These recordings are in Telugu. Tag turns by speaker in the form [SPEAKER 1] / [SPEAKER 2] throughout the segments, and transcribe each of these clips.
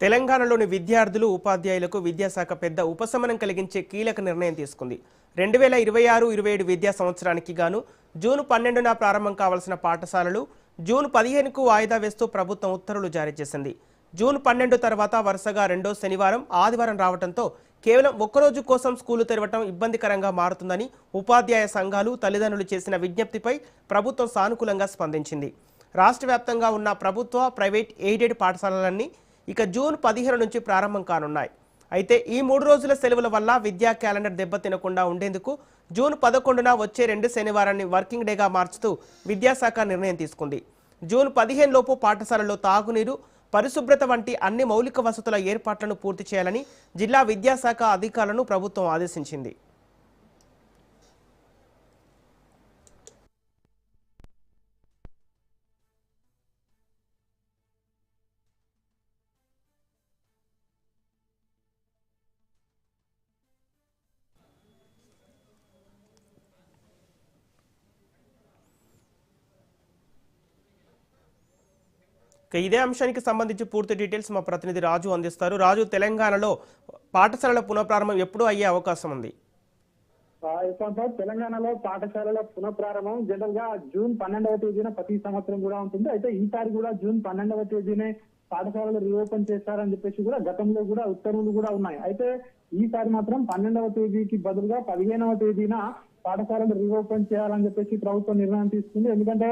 [SPEAKER 1] తెలంగాణలోని విద్యార్థులు ఉపాధ్యాయులకు విద్యాశాఖ పెద్ద ఉపశమనం కలిగించే కీలక నిర్ణయం తీసుకుంది. 2026-27 విద్యా సంవత్సరానికి గాను జూన్ 12న ప్రారంభం కావాల్సిన పాఠశాలలు జూన్ 15కు వాయిదా వేస్తూ ప్రభుత్వం ఉత్తర్వులు జారీ చేసింది. జూన్ 12 తర్వాత వరుసగా రెండో శనివారం, ఆదివారం రావడంతో కేవలం ఒక్కరోజు కోసం స్కూలు తెరవటం ఇబ్బందికరంగా మారుతుందని ఉపాధ్యాయ సంఘాలు, తల్లిదండ్రులు చేసిన విజ్ఞప్తిపై ప్రభుత్వం సానుకూలంగా స్పందించింది. రాష్ట్ర వ్యాప్తంగా ఉన్న ప్రభుత్వ, ప్రైవేట్, ఎయిడెడ్ పాఠశాలలన్నీ ఇక జూన్ 15 నుంచి ప్రారంభం కానున్నాయి. అయితే ఈ 3 రోజుల సెలవుల వల్ల విద్యా క్యాలెండర్ దెబ్బతినకుండా ఉండేందుకు జూన్ 11న వచ్చే 2 శనివారాన్ని వర్కింగ్ డేగా మార్చుతూ విద్యాశాఖ నిర్ణయం తీసుకుంది. జూన్ 15 లోపు పాఠశాలలో తాగునీరు, పరిశుభ్రత వంటి అన్ని మౌలిక వసతుల ఏర్పాట్లను పూర్తి చేయాలని జిల్లా విద్యాశాఖ అధికారులను ప్రభుత్వం ఆదేశించింది. ఇదే అంశానికి సంబంధించి పూర్తి డీటెయిల్స్ మా ప్రతినిధి రాజు అందిస్తారు. రాజు, తెలంగాణలో పాఠశాలల పునఃప్రారంభం ఎప్పుడు అయ్యే అవకాశం ఉంది?
[SPEAKER 2] తెలంగాణలో పాఠశాలల పునఃప్రారంభం జనరల్ గా జూన్ 12వ తేదీన ప్రతి సంవత్సరం కూడా ఉంటుంది. అయితే ఈసారి కూడా జూన్ 12వ తేదీనే పాఠశాలలు రీఓపెన్ చేస్తారని చెప్పేసి కూడా గతంలో కూడా ఉత్తర్వులు కూడా ఉన్నాయి. అయితే ఈసారి మాత్రం 12వ తేదీకి బదులుగా 15వ తేదీన పాఠశాలలు రీఓపెన్ చేయాలని చెప్పేసి ప్రభుత్వం నిర్ణయం తీసుకుంది. ఎందుకంటే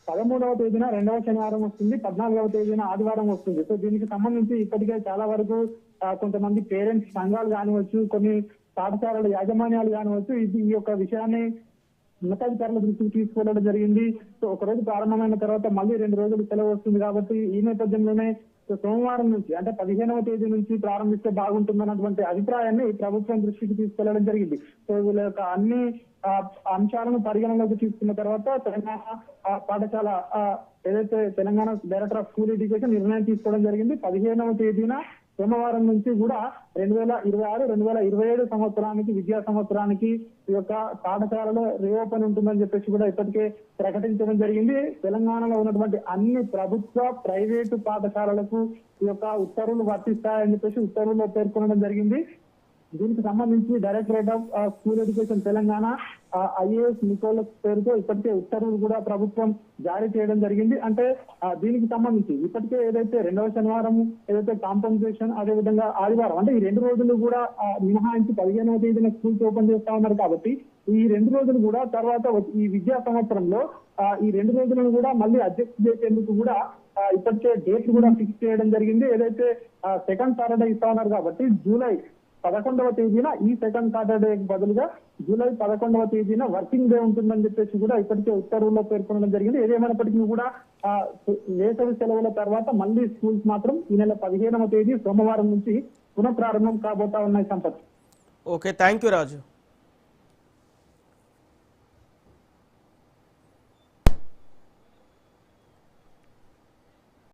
[SPEAKER 2] 13వ తేదీన రెండవ శనివారం వస్తుంది, 14వ తేదీన ఆదివారం వస్తుంది. సో దీనికి సంబంధించి ఇప్పటికే చాలా వరకు కొంతమంది పేరెంట్స్ సంఘాలు కానివచ్చు, కొన్ని పాఠశాలల యాజమాన్యాలు కానివచ్చు, ఈ యొక్క విషయాన్ని ఉన్నతాధికారుల దృష్టికి తీసుకెళ్లడం జరిగింది. సో ఒకరోజు ప్రారంభమైన తర్వాత మళ్ళీ 2 రోజులు సెలవు వస్తుంది కాబట్టి ఈ నేపథ్యంలోనే సోమవారం నుంచి అంటే 15వ తేదీ నుంచి ప్రారంభిస్తే బాగుంటుందన్నటువంటి అభిప్రాయాన్ని ప్రభుత్వం దృష్టికి తీసుకెళ్లడం జరిగింది. సో వీళ్ళ యొక్క అన్ని అంశాలను పరిగణలోకి తీసుకున్న తర్వాత తెలంగాణ పాఠశాల ఏదైతే Telangana director of school education నిర్ణయం తీసుకోవడం జరిగింది. 15వ తేదీన సోమవారం నుంచి కూడా 2026-2027 సంవత్సరానికి విద్యా సంవత్సరానికి ఈ యొక్క పాఠశాలలో రీఓపెన్ ఉంటుందని చెప్పేసి కూడా ఇప్పటికే ప్రకటించడం జరిగింది. తెలంగాణలో ఉన్నటువంటి అన్ని ప్రభుత్వ, ప్రైవేటు పాఠశాలలకు ఈ యొక్క ఉత్తర్వులు వర్తిస్తాయని చెప్పేసి ఉత్తర్వుల్లో పేర్కొనడం జరిగింది. దీనికి సంబంధించి directorate of school education Telangana IAS Nicholas పేరుతో ఇప్పటికే ఉత్తర్వులు కూడా ప్రభుత్వం జారీ చేయడం జరిగింది. అంటే దీనికి సంబంధించి ఇప్పటికే ఏదైతే రెండవ శనివారం ఏదైతే కాంపెన్సేషన్, అదేవిధంగా ఆదివారం అంటే ఈ 2 రోజులు కూడా మినహాయించి 15వ తేదీన స్కూల్స్ ఓపెన్ చేస్తా ఉన్నారు కాబట్టి ఈ 2 రోజులు కూడా తర్వాత ఈ విద్యా సంవత్సరంలో ఈ 2 రోజులను కూడా మళ్ళీ అడ్జస్ట్ చేసేందుకు కూడా ఇప్పటికే డేట్లు కూడా ఫిక్స్ చేయడం జరిగింది. ఏదైతే సెకండ్ సాటర్డే ఇస్తా ఉన్నారు కాబట్టి జూలై 11వ తేదీన ఈ సెకండ్ సాటర్డే బదులుగా జూలై 11వ తేదీన వర్కింగ్ డే ఉంటుందని చెప్పేసి కూడా ఇప్పటికే ఉత్తర్వుల్లో పేర్కొనడం జరిగింది. ఏదేమైనప్పటికీ కూడా వేసవి సెలవుల తర్వాత మళ్ళీ స్కూల్స్ మాత్రం ఈ నెల 15వ తేదీ సోమవారం నుంచి పునఃప్రారంభం కాబోతా ఉన్నాయి. Sampath.
[SPEAKER 1] Okay, thank you Raju.